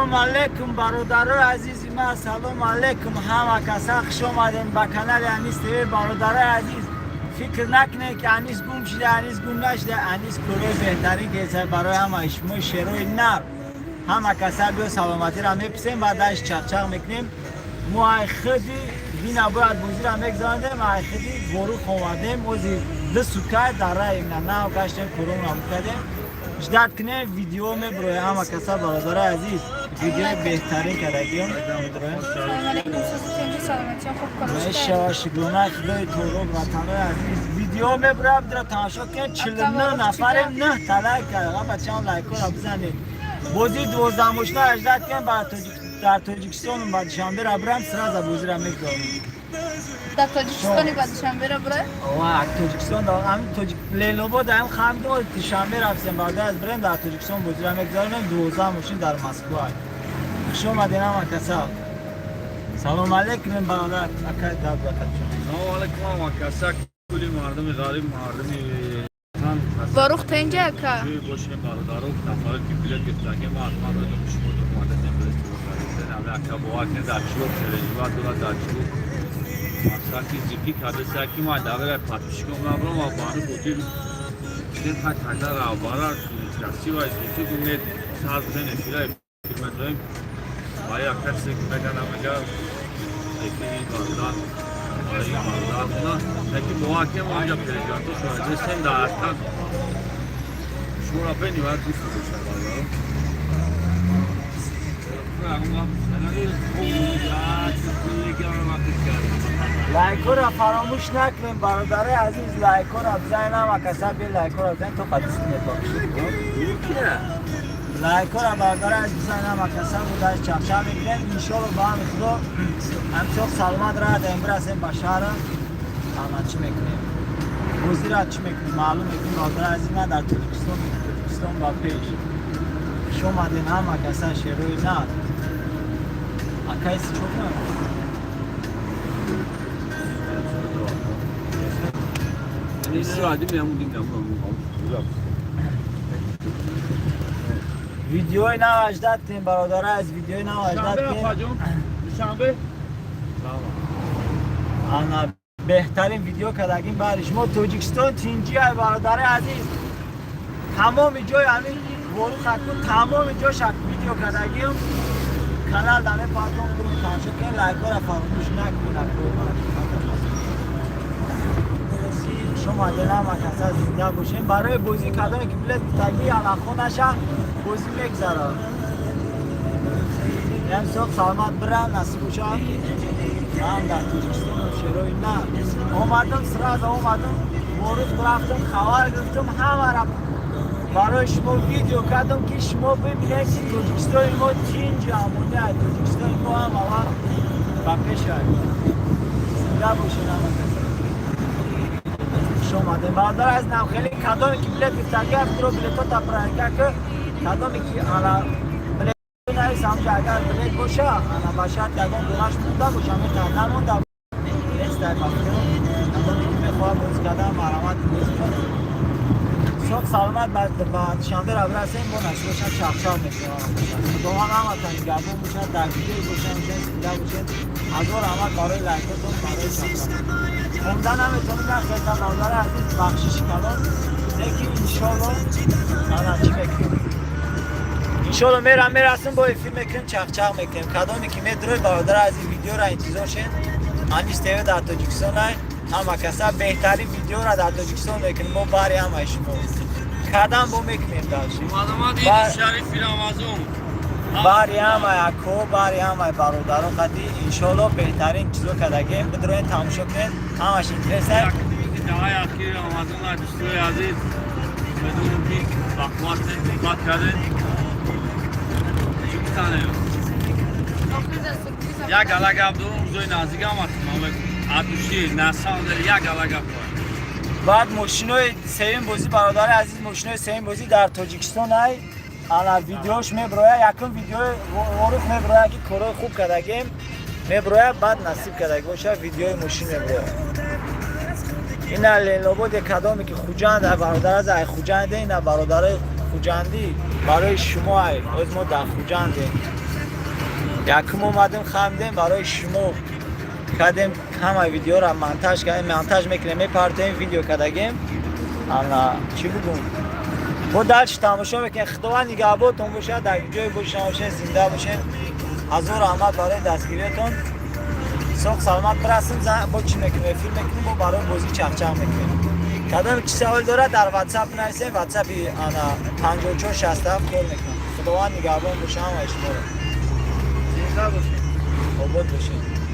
سلام علیکم برادر عزیز ما. سلام علیکم همه کسا خوش آمدین به کانال انیس تیوی. برادر عزیز فکر نکنه که انیس گم شده، انیس گم نشده. انیس کروی بهترین که برای همه شما شروع نر همه کسا بیا سلامتی را میپسیم بعدش چخچخ میکنیم. ما خودی بینا باید بوزی را میگذاندیم، ما خودی گروه آمدیم اوزی دو سوکای در رای نه و کشتیم کروم را بکردیم. جدت کنه ویدیو می برای همه کسا برادر عزیز ویدیو بهترین کردگیم شما شکلونه خدای توروب و تنهای عزیز ویدیو می برای در تماشا کن 49 نفریم 9 تلک کرده بچه هم لایکو را بزنید. بازی 12 مشنا اجدت کن در تاجیکستان و دوشنبه را برم سراز بازی را میگذاریم. در تاجیکستانی با دوشنبه را بره؟ آه تاجیکستان دا همین لیلوباد هم خواهیم دو دوشنبه رفتیم بعد از بریم در تاجیکستان بازی را میگذاریم. 12 ماشین در مسکو هست. خوش اومدین همه کسا. سلام علیکم برادر اکای داد وقت شما. سلام علیکم همه کسا. کلی مردم غریب مردمی واروخ اینجا که باشیم برادران نفر که بلیط گرفتن ما حتما راجع به شما دو مدت نمی‌رسیم بخرید نه اکا باور کنید در چیو تلویزیون دولت در چیو مثلا کی زیپی کرده ساکی ما داره پاتشکم نبرم و بانو بودیم این خط هزار آوارا کسی و ایشی گونه ساز بزنه فیلای فیلم داریم آیا کسی که بگن آمده ایکی باردان آیا باردان نه که باور کنیم آنجا پریزیدنتو شده سن داشتن شورا بینی باید دوست بشه بالا لایکو را فراموش نکنیم برادر عزیز. لایکو را بزنین همه کسا بیر لایکو را بزنین تو قدیسی نپاکشید لایکو را برادر عزیز بزنین همه کسا بودش چپچه میگیریم انشالله با هم خدا همچوک سلامت را دیم برسیم به شهر همه چی میکنیم بوزی را چی میکنیم معلوم میکنیم برادر عزیز من در تاجیکستان با پیش شما دین همه کسا شروعی نه اکایسی چوک نه ویدیوی نو اجدت کن برادر از ویدیوی نو اجدت کن انا بهترین ویدیو کردگیم برای شما تاجیکستان تینجی های برادر عزیز تمام جای همین ورو خطون تمام جای شک ویدیو کردگیم کانال دانه پاتون کنید تماشا کن لایکو را فراموش نکنید شما دلم کسا زنده باشین برای بازی کردن که بلیط تگی علاقه نشه بازی میگذاره یعنی صبح سلامت برم نصیب باشم هم در تاجیکستان و شروعی نه اومدم سراز اومدم مورد رفتم خبر گرفتم همه را برای شما ویدیو کردم که شما ببینید که تاجیکستان ما تینج همونه تاجیکستان ما هم اول با پیش زنده باشین همه اومده برادر از نم خیلی کدامی که بلیط گفتگی هست رو بلیط ها تپرنگه که کدامی که انا بلیط نهیست همچه اگر بلیط باشه انا باشد یکم دونش مونده باشه همه نمونده نیست در بخیرون کدامی که میخواه بوز کردن مرامت بوز کنه صبح سلامت بعد شنبه را برسیم با نشی باشن چخچخ میکنم دوما همه تنگی گردون باشن در ویدیوی باشن سیده باشن هزار همه کارای لایکتون برای چخچخ خوندن هم اتونی نخیدن برادر عزیز بخشش کردن یکی انشالله نه چی بکنیم انشالله میرسیم با این فیلم میکنیم چخچخ میکنیم کدامی که میدروی برادر عزیز ویدیو را انتظار شد انیس تیوی در تاجیکستان همه کسا بهترین ویدیو را در تاجیکستان میکنیم ما باری همه شما کدام با میکنیم داشتیم معلومات این شریف فیلم آمازون باری همه اکو باری همه برادران خطی انشالله بهترین چیزو کدگیم بدروین تماشا کنید همش اینترست هست دعای اخیر آمازون دوستای عزیز بدونم که بخوات نگات کرده چی بتانه یک علاقه عبدالون روزای نازیگ آمد عدوشی نسان داره یک علاقه بعد ماشینای سیم بازی برادر عزیز ماشینای سیم بازی در تاجیکستان های انا ویدیوش میبروه یکم ویدیو ورود میبروه که کارای خوب کردگیم میبروه بعد نصیب کردگی باشه ویدیوی ماشین میبروه این لیلابود کدامی که خوجند برادر از ای خوجنده این برادر خوجندی برای شما ای از ما در خوجنده یکم اومدیم خندیم برای شما کردیم همه ویدیو را مونتاژ میکنیم میپارتیم ویدیو کردیم انا چی بگم با دلش تماشا میکنیم خدا نگهبانتون باشه در جای باشین باشه زنده باشین حضور رحمت برای دستگیریتون سوق سلامت برسیم با چی میکنیم فیلم میکنیم با برای بازی چخچخ میکنیم کدام چی سوال داره در واتساپ نرسه واتساپ انا 5467 کال میکنم خدا نگهبان باشه همه شما رو زنده باشین آباد باشین